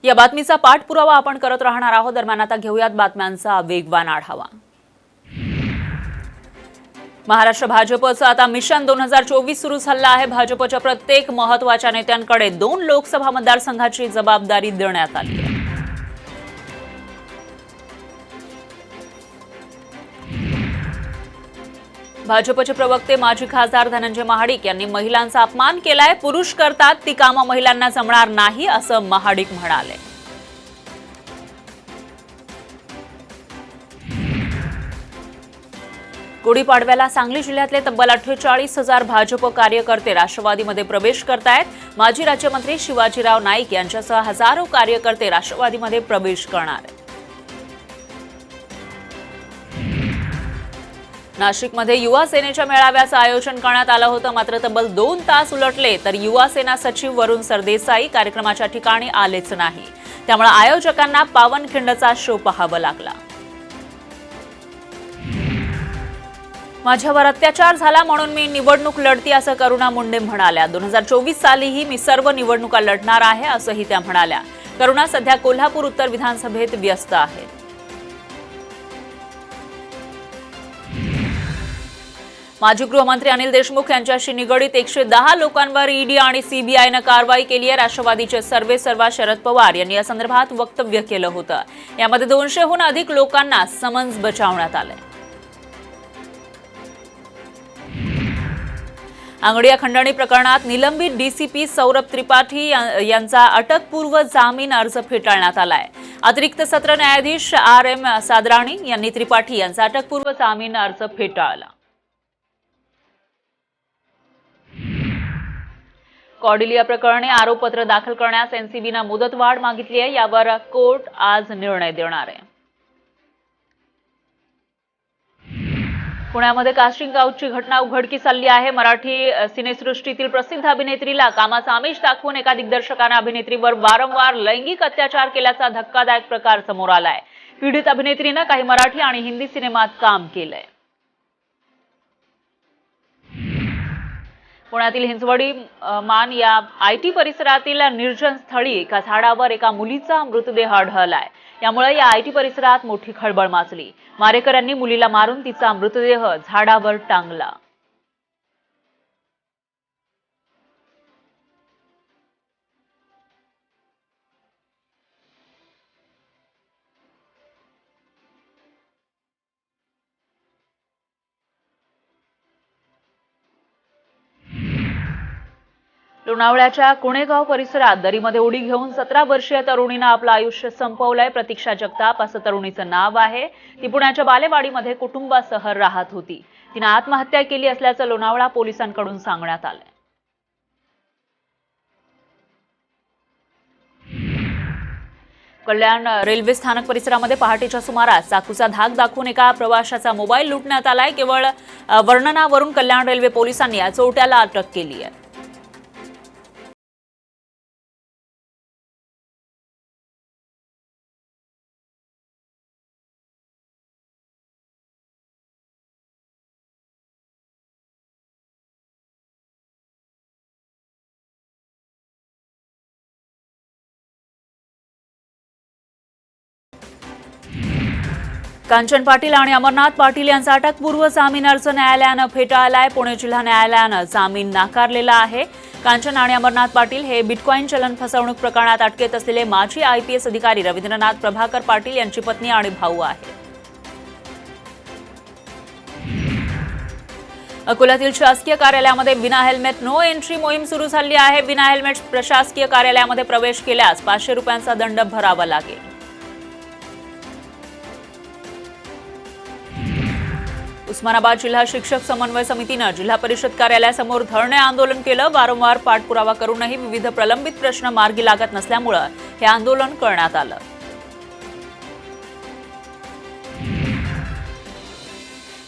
या बातमीचा पाठपुरावा आपण करत राहणार आहोत। दरम्यान आता घेऊयात बातम्यांचा वेगवान आढावा। महाराष्ट्र भाजपचं आता मिशन 2024 सुरू झालं आहे। भाजपच्या प्रत्येक महत्त्वाच्या नेत्यांकडे 2 लोकसभा मतदारसंघाची जबाबदारी देण्यात आली आहे। भाजपचे प्रवक्ते माजी खासदार धनंजय महाडिक यांनी महिलांचा अपमान केलाय। पुरुष करतात ती कामं महिलांना जमणार नाही असं महाडिक म्हणाले। गुढीपाडव्याला सांगली जिल्ह्यातले तब्बल 48,000 भाजप कार्यकर्ते राष्ट्रवादीमध्ये प्रवेश करतायत। माजी राज्यमंत्री शिवाजीराव नाईक यांच्यासह हजारो कार्यकर्ते राष्ट्रवादीमध्ये प्रवेश करणार आहेत। नाशिकमध्ये युवा सेनेच्या मेळाव्याचं आयोजन करण्यात आलं होतं, मात्र तब्बल 2 तास उलटले तर युवा सेना सचिव वरुण सरदेसाई कार्यक्रमाच्या ठिकाणी आलेच नाही। त्यामुळे आयोजकांना पावनखिंडचा शो पाहावा लागला। माझ्यावर अत्याचार झाला म्हणून मी निवडणूक लढती असं करुणा मुंडे म्हणाल्या। 2024 सालीही मी सर्व निवडणुका लढणार आहे असंही त्या म्हणाल्या। करुणा सध्या कोल्हापूर उत्तर विधानसभेत व्यस्त आहेत। माजी गृहमंत्री अनिल देशमुख यांच्याशी निगडीत 110 लोकांवर ईडी आणि सीबीआयनं कारवाई केली आहे। राष्ट्रवादीचे सर्वेसर्वा शरद पवार यांनी या संदर्भात वक्तव्य केलं होतं। यामध्ये 200हून अधिक लोकांना समन्स बजावण्यात आले। अंगडिया खंडणी प्रकरणात निलंबित डीसीपी सौरभ त्रिपाठी यांचा अटकपूर्व जामीन अर्ज फेटाळण्यात आलाय। अतिरिक्त सत्र न्यायाधीश RM सादराणी यांनी त्रिपाठी यांचा अटकपूर्व जामीन अर्ज फेटाळला। कॉर्डिलिया प्रकरणी आरोपपत्र दाखल करण्यास एनसीबीनं मुदतवाढ मागितली आहे। यावर कोर्ट आज निर्णय देणार आहे। पुण्यामध्ये कास्टिंग काउचची घटना उघडकीस आली आहे। मराठी सिनेसृष्टीतील प्रसिद्ध अभिनेत्रीला कामाचा आमिष दाखवून एका दिग्दर्शकाने अभिनेत्रीवर वारंवार लैंगिक अत्याचार केल्याचा धक्कादायक प्रकार समोर आलाय। पीडित अभिनेत्रीनं काही मराठी आणि हिंदी सिनेमात काम केलंय। पुण्यातील हिंजवडी मान या आयटी परिसरातील निर्जन स्थळी एका झाडावर एका मुलीचा मृतदेह आढळलाय। यामुळे या आयटी परिसरात मोठी खळबळ माजली। मारेकऱ्यांनी मुलीला मारून तिचा मृतदेह झाडावर टांगला। लोणावळ्याच्या कुणेगाव परिसरात दरीमध्ये उडी घेऊन 17 वर्षीय तरुणीनं आपलं आयुष्य संपवलंय। प्रतीक्षा जगताप असं तरुणीचं नाव आहे। ती पुण्याच्या बालेवाडीमध्ये कुटुंबासह राहत होती। तिनं आत्महत्या केली असल्याचं लोणावळा पोलिसांकडून सांगण्यात आलंय। कल्याण रेल्वे स्थानक परिसरामध्ये पहाटेच्या सुमारास चाकूचा धाक दाखवून एका प्रवाशाचा मोबाईल लुटण्यात आलाय। केवळ वर्णनावरून कल्याण रेल्वे पोलिसांनी या चोरट्याला अटक केली आहे। कांचन पाटील आणि अमरनाथ पाटील यांचा अटकपूर्व जामीन अर्ज न्यायालयानं फेटाळलाय। पुणे जिल्हा न्यायालयानं जामीन नाकारलेला आहे। कांचन आणि अमरनाथ पाटील हे बिटकॉइन चलन फसवणूक प्रकरणात अटकेत असलेले माजी IPS अधिकारी रवींद्रनाथ प्रभाकर पाटील यांची पत्नी आणि भाऊ आहेत। अकोल्यातील शासकीय कार्यालयामध्ये विना हेल्मेट नो एंट्री मोहीम सुरू झाली आहे। विना हेल्मेट प्रशासकीय कार्यालयामध्ये प्रवेश केल्यास 500 रुपयांचा दंड भरावा लागेल। उस्मानाबाद जिल्हा शिक्षक समन्वय समितीनं जिल्हा परिषद कार्यालयासमोर धरणे आंदोलन केलं। वारंवार पाठपुरावा करूनही विविध प्रलंबित प्रश्न मार्गी लागत नसल्यामुळे हे आंदोलन करण्यात आलं।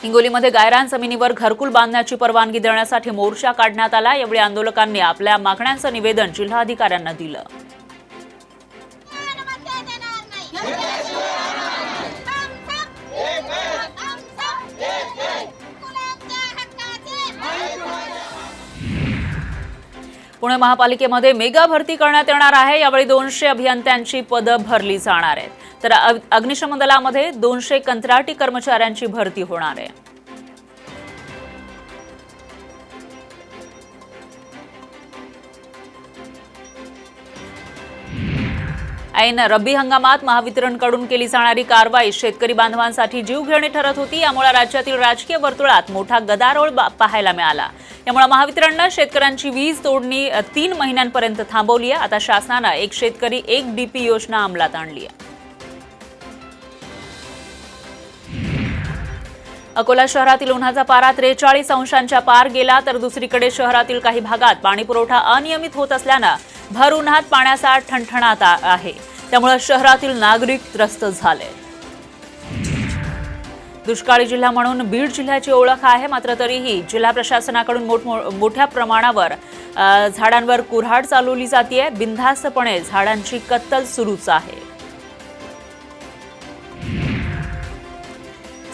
हिंगोलीमध्ये गायरान जमिनीवर घरकुल बांधण्याची परवानगी देण्यासाठी मोर्चा काढण्यात आला। यावेळी आंदोलकांनी आपल्या मागण्यांचं निवेदन जिल्हाधिकाऱ्यांना दिलं। पुणे महापालिकेमध्ये मेगा भरती करण्यात येणार आहे। यावेळी 200 अभियंत्यांची पदं भरली जाणार आहेत, तर अग्निशमन दलामध्ये 200 कंत्राटी कर्मचाऱ्यांची भरती होणार आहे। ऐन रब्बी हंगामात महावितरणकडून केली जाणारी कारवाई शेतकरी बांधवांसाठी जीवघेणी ठरत होती। यामुळे राज्यातील राजकीय वर्तुळात मोठा गदारोळ पाहायला मिळाला। यामुळे महावितरणने शेतकऱ्यांची वीज तोडणी 3 महिन्यांपर्यंत थांबवली आहे। आता शासनाने एक शेतकरी एक डीपी योजना अंमलात आणली आहे। अकोला शहरातील उन्हाचा पारा 43 अंशांच्या पार गेला, तर दुसरीकडे शहरातील काही भागात पाणीपुरवठा अनियमित होत असल्याने भर उन्हात पाण्याचा ठणठणाट आहे। त्यामुळे शहरातील नागरिक त्रस्त झाले। दुष्काळी जिल्हा म्हणून बीड जिल्ह्याची ओळख आहे, मात्र तरीही जिल्हा प्रशासनाकडून मोठ्या प्रमाणावर झाडांवर कुऱ्हाड चालवली जाते। बिनधास्तपणे झाडांची कत्तल सुरूच आहे।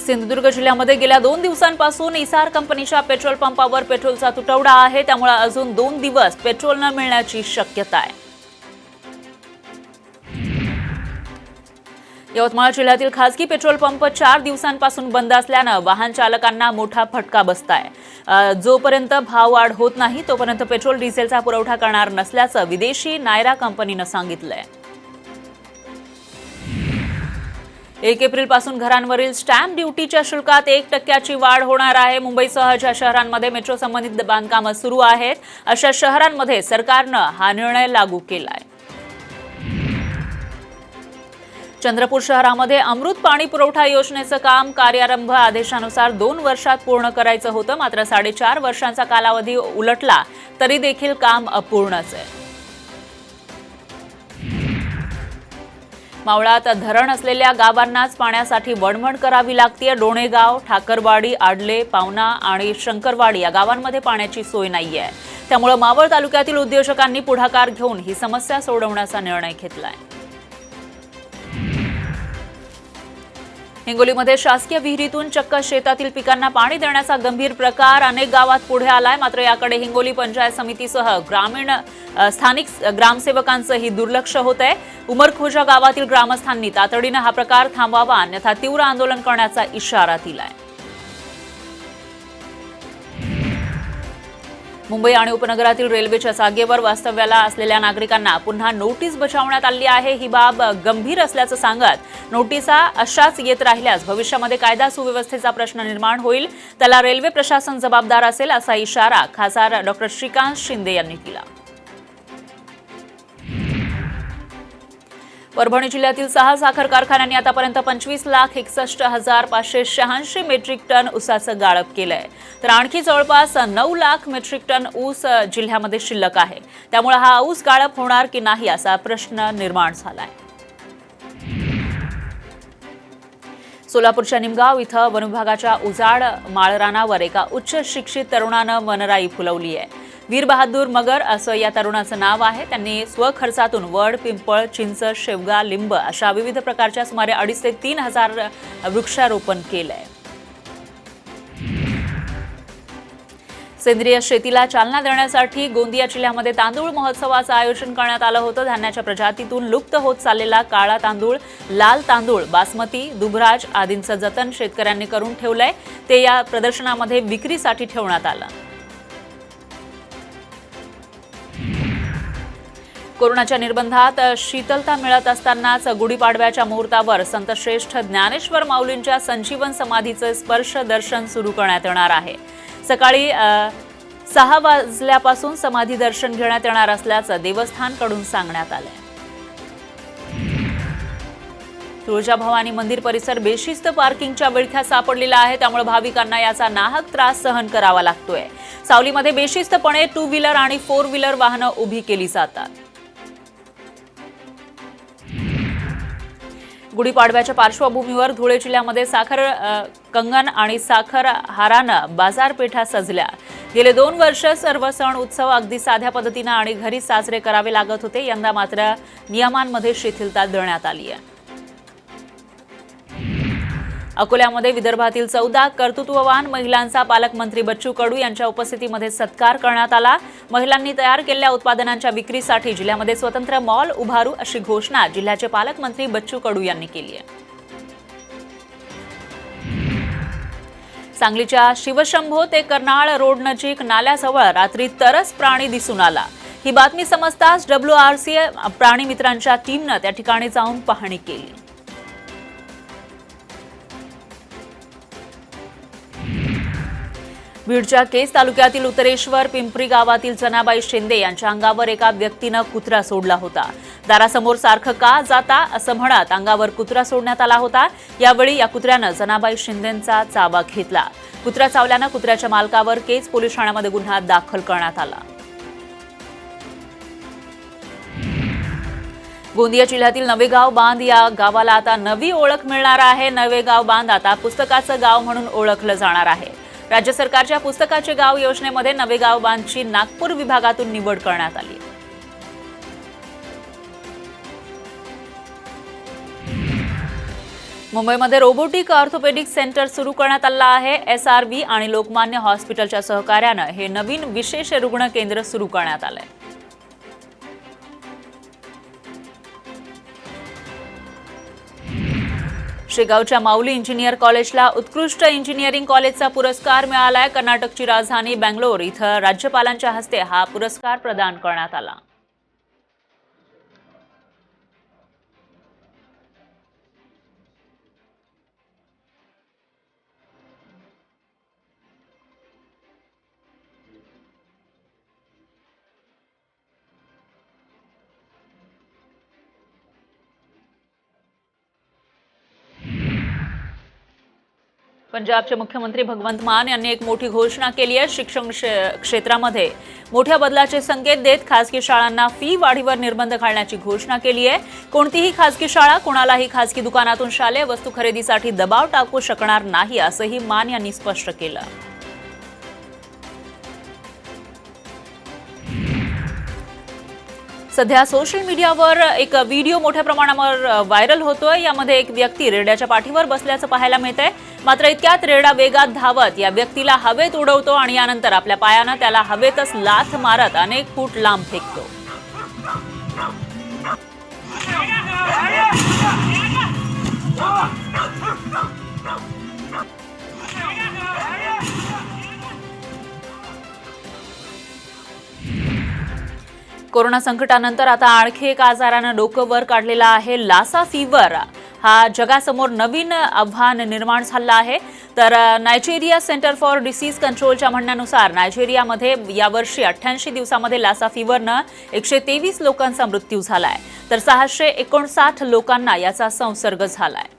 सिंधुदुर्ग जिल्ह्यामध्ये गेल्या 2 दिवसांपासून इसार कंपनीच्या पेट्रोल पंपावर पेट्रोलचा तुटवडा आहे। त्यामुळे अजून 2 दिवस पेट्रोल न मिळण्याची शक्यता आहे। यवतमाळ जिल्ह्यातील खासगी पेट्रोल पंप 4 दिवसांपासून बंद असल्याने वाहन चालकांना मोठा फटका बसताय। जोपर्यंत भाववाढ होत नाही तोपर्यंत पेट्रोल डिझेलचा पुरवठा करणार नसल्याचं विदेशी नायरा कंपनीने सांगितलंय। 1 एप्रिलपासून घरांवरील स्टॅम्प ड्युटीच्या शुल्कात 1% वाढ होणार आहे। मुंबईसह ज्या शहरांमध्ये मेट्रो संबंधित बांधकामं सुरू आहेत अशा शहरांमध्ये सरकारनं हा निर्णय लागू केलाय। चंद्रपूर शहरामध्ये अमृत पाणी पुरवठा योजनेचं काम कार्यारंभ आदेशानुसार 2 वर्षात पूर्ण करायचं होतं, मात्र 4.5 वर्षांचा कालावधी उलटला तरी देखील काम अपूर्णच आहे। मावळात धरण असलेल्या गावांनाच पाण्यासाठी वणवण करावी लागते। डोणेगाव, ठाकरवाडी, आडले, पावना आणि शंकरवाडी या गावांमध्ये पाण्याची सोय नाहीये। त्यामुळे मावळ तालुक्यातील उद्योजकांनी पुढाकार घेऊन ही समस्या सोडवण्याचा निर्णय घेतलाय। हिंगोलीमध्ये शासकीय विहिरीतून चक्क शेतातील पिकांना पाणी देण्याचा गंभीर प्रकार अनेक गावात पुढे आलाय, मात्र याकडे हिंगोली पंचायत समितीसह स्थानिक ग्रामसेवकांचंही दुर्लक्ष होत आहे। उमरखोजा गावातील ग्रामस्थांनी तातडीने हा प्रकार थांबवावा, अन्यथा तीव्र आंदोलन करण्याचा इशारा दिलाय। मुंबई आणि उपनगरातील रेल्वेच्या जागेवर वास्तव्याला असलेल्या नागरिकांना पुन्हा नोटीस बजावण्यात आली आहे। ही बाब गंभीर असल्याचं सांगत नोटिसा अशाच येत राहिल्यास भविष्यामध्ये कायदा सुव्यवस्थेचा प्रश्न निर्माण होईल, त्याला रेल्वे प्रशासन जबाबदार असेल असा इशारा खासदार डॉ. श्रीकांत शिंदे यांनी दिला। परभणी जिल्ह्यातील 6 साखर कारखान्यांनी आतापर्यंत 25,61,586 मेट्रिक टन ऊसाचं गाळप केलंय, तर आणखी जवळपास 9 लाख मेट्रिक टन ऊस जिल्ह्यामध्ये शिल्लक आहे। त्यामुळे हा ऊस गाळप होणार की नाही असा प्रश्न निर्माण झालाय। सोलापूरच्या निमगाव इथं वनविभागाच्या उजाड माळरानावर एका उच्च शिक्षित तरुणानं वनराई फुलवली आहे। वीर बहादूर मगर असं या तरुणाचं नाव आहे। त्यांनी स्वखर्चातून वड, पिंपळ, चिंच, शेवगा, लिंब अशा विविध प्रकारच्या सुमारे 2,500 ते 3,000 वृक्षारोपण केलंय। सेंद्रिय शेतीला चालना देण्यासाठी गोंदिया जिल्ह्यामध्ये तांदूळ महोत्सवाचं आयोजन करण्यात आलं होतं। धान्याच्या प्रजातीतून लुप्त होत चाललेला काळा तांदूळ, लाल तांदूळ, बासमती, दुबराज आदींचं जतन शेतकऱ्यांनी करून ठेवलंय। ते या प्रदर्शनामध्ये विक्रीसाठी ठेवण्यात आलं। कोरोनाच्या निर्बंधात शीतलता मिळत असतानाच गुढीपाडव्याच्या मुहूर्तावर संतश्रेष्ठ ज्ञानेश्वर माऊलींच्या संजीवन समाधीचे स्पर्श दर्शन सुरू करण्यात येणार आहे। सकाळी 6 वाजल्यापासून समाधी दर्शन घेण्यात येणार असल्याचं देवस्थानकडून सांगण्यात आलंय। तुळजाभवानी मंदिर परिसर बेशिस्त पार्किंगच्या विळख्यात सापडलेला आहे, त्यामुळे भाविकांना याचा नाहक त्रास सहन करावा लागतोय। सावलीमध्ये बेशिस्तपणे 2 व्हीलर आणि 4 व्हीलर वाहनं उभी केली जातात। गुढीपाडव्याच्या पार्श्वभूमीवर धुळे जिल्ह्यामध्ये साखर कंगन आणि साखर हारानं बाजारपेठा सजल्या। गेले 2 वर्ष सर्व सण उत्सव अगदी साध्या पद्धतीने आणि घरी साजरे करावे लागत होते। यंदा मात्र नियमांमध्ये शिथिलता देण्यात आली आहे। अकोल्यामध्ये विदर्भातील 14 कर्तृत्ववान महिलांचा पालकमंत्री बच्चू कडू यांच्या उपस्थितीमध्ये सत्कार करण्यात आला। महिलांनी तयार केलेल्या उत्पादनांच्या विक्रीसाठी जिल्ह्यामध्ये स्वतंत्र मॉल उभारू अशी घोषणा जिल्ह्याचे पालकमंत्री बच्चू कडू यांनी केली आहे। सांगलीच्या शिवशंभो ते कर्नाळ रोड नजीक नाल्याजवळ रात्री तरस प्राणी दिसून आला। ही बातमी समजताच WRC प्राणी मित्रांच्या टीमने त्या ठिकाणी जाऊन पाहणी केली। बीडच्या केज तालुक्यातील उत्तरेश्वर पिंपरी गावातील जनाबाई शिंदे यांच्या अंगावर एका व्यक्तीने कुत्रा सोडला होता। दारासमोर सारखं का जाता असं म्हणत अंगावर कुत्रा सोडण्यात आला होता। यावेळी या कुत्र्यानं जनाबाई शिंदेंचा चाबा घेतला। कुत्रा चावल्यानं कुत्र्याच्या मालकावर केज पोलीस ठाण्यामध्ये गुन्हा दाखल करण्यात आला। गोंदिया जिल्ह्यातील नवेगाव बांध या गावाला आता नवी ओळख मिळणार आहे। नवेगाव बांध आता पुस्तकाचं गाव म्हणून ओळखलं जाणार आहे। राज्य सरकारच्या पुस्तकाचे गाव योजनेमध्ये नवेगाव बांधची नागपूर विभागातून निवड करण्यात आली। मुंबईमध्ये रोबोटिक ऑर्थोपेडिक सेंटर सुरू करण्यात आलं आहे। SRB आणि लोकमान्य हॉस्पिटलच्या सहकार्याने हे नवीन विशेष रुग्ण केंद्र सुरू करण्यात आलंय। शेगावच्या माऊली इंजिनियर कॉलेजला उत्कृष्ट इंजिनिअरिंग कॉलेजचा पुरस्कार मिळालाय। कर्नाटकची राजधानी बेंगलोर इथं राज्यपालांच्या हस्ते हा पुरस्कार प्रदान करण्यात आला। पंजाबचे मुख्यमंत्री भगवंत मान यांनी एक मोठी घोषणा केली आहे। शिक्षण क्षेत्रामध्ये मोठ्या बदलाचे संकेत देत खासगी शाळांना फी वाढीवर निर्बंध घालण्याची घोषणा केली आहे। कोणतीही खासगी शाळा कोणालाही खासगी दुकानातून शालेय वस्तू खरेदीसाठी दबाव टाकू शकणार नाही असंही मान यांनी स्पष्ट केलं। सध्या सोशल मीडियावर एक व्हिडिओ मोठ्या प्रमाणावर व्हायरल होतोय। यामध्ये एक व्यक्ती रेड्याच्या पाठीवर बसल्याचं पाहायला मिळतंय। मात्र इतक्यात रेडा वेगात धावत या व्यक्तीला हवेत उडवतो आणि यानंतर आपल्या पायाने त्याला हवेतच लाथ मारत अनेक फूट लांब फेकतो। कोरोना संकटानंतर आता आणखी एक आजारानं डोकं वर काढलेलं आहे। लासा फीवर हा जगासमोर नवीन आव्हान निर्माण झाला आहे। तर नायजेरिया सेंटर फॉर डिसीज कंट्रोलच्या म्हणण्यानुसार नायजेरियामध्ये यावर्षी 88 दिवसामध्ये लासा फीवरनं 123 लोकांचा मृत्यू झालाय, तर 659 लोकांना याचा संसर्ग झालाय।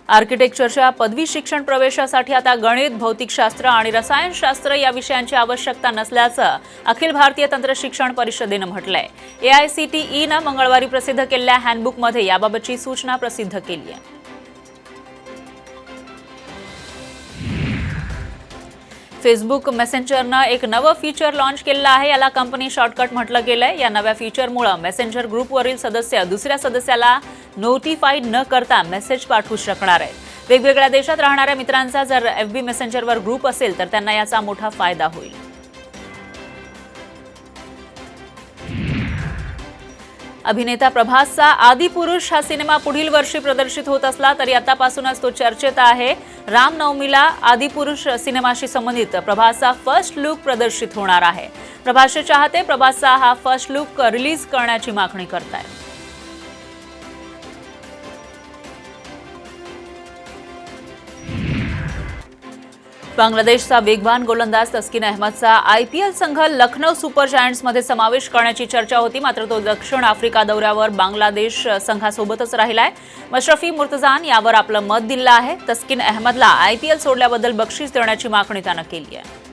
आर्किटेक्चरच्या पदवी शिक्षण प्रवेशासाठी आता गणित, भौतिकशास्त्र आणि रसायनशास्त्र या विषयांची आवश्यकता नसल्याचं अखिल भारतीय तंत्र शिक्षण परिषदेनं म्हटलंय। AICTEनं मंगळवारी प्रसिद्ध केलेल्या हँडबुकमध्ये याबाबतची सूचना प्रसिद्ध केली आहे। फेसबुक मेसेंजरनं एक नवं फीचर लॉन्च केलं आहे। याला कंपनी शॉर्टकट म्हटलं गेलंय। या नव्या फीचरमुळे मेसेंजर ग्रुपवरील सदस्य दुसऱ्या सदस्याला नोटिफाईड न करता मेसेज पाठवू शकणार आहेत। वेगवेगळ्या देशात राहणाऱ्या मित्रांचा जर FB मेसेंजरवर ग्रुप असेल तर त्यांना याचा मोठा फायदा होईल। अभिनेता प्रभासचा आदिपुरुष हा सिनेमा पुढील वर्षी प्रदर्शित होत असला तरी आतापासूनच तो चर्चेत आहे। रामनवमीला आदिपुरुष सिनेमाशी संबंधित प्रभासचा फर्स्ट लुक प्रदर्शित होणार आहे। प्रभासचे चाहते प्रभासचा हा फर्स्ट लुक रिलीज करण्याची मागणी करतायत। बांगलादेशचा वेगवान गोलंदाज तस्किन अहमदचा IPL संघ लखनौ सुपर जायंट्समध्ये समावेश करण्याची चर्चा होती, मात्र तो दक्षिण आफ्रिका दौऱ्यावर बांगलादेश संघासोबतच राहिलाय। मशरफी मुर्तजान यावर आपलं मत दिलं आहे। तस्किन अहमदला IPL सोडल्याबद्दल बक्षीस देण्याची मागणी त्यानं केली आहे।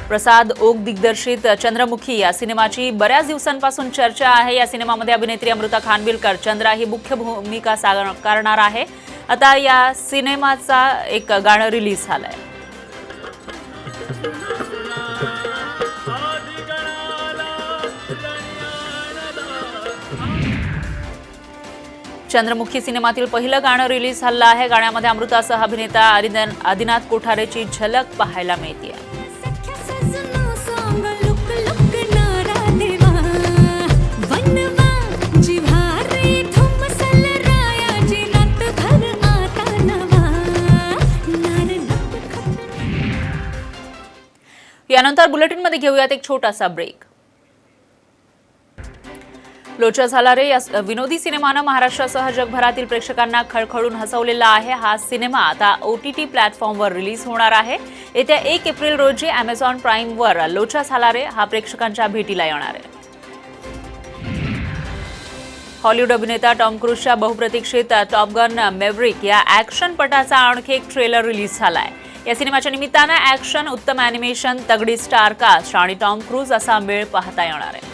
प्रसाद ओक दिग्दर्शित चंद्रमुखी या सिनेमाची बऱ्याच दिवसांपासून चर्चा आहे। या सिनेमामध्ये अभिनेत्री अमृता खानविलकर चंद्रा ही मुख्य भूमिका साकारणार आहे। आता या सिनेमाचा एक गाणं रिलीज झालंय। चंद्रमुखी सिनेमातील पहिलं गाणं रिलीज झालं आहे. गाण्यामध्ये अमृतासह अभिनेता आदिनाथ कोठारेची झलक पाहायला मिळते. यानंतर बुलेटिनमध्ये घेऊयात एक छोटासा ब्रेक. लोचा झाला रे या विनोदी सिनेमानं महाराष्ट्रासह जगभरातील प्रेक्षकांना खळखळून हसवलेला आहे. हा सिनेमा आता OTT प्लॅटफॉर्मवर रिलीज होणार आहे. येत्या 1 एप्रिल रोजी Amazon प्राईमवर लोचा झाला रे हा प्रेक्षकांच्या भेटीला येणार आहे. हॉलिवूड अभिनेता टॉम क्रूजच्या बहुप्रतीक्षित टॉप गन मेव्हरिक या ॲक्शन पटाचा आणखी एक ट्रेलर रिलीज झालाय. या सिनेमाच्या निमित्तानं ॲक्शन, उत्तम ॲनिमेशन, तगडी स्टार कास्ट आणि टॉम क्रूज असा मेळ पाहता येणार आहे.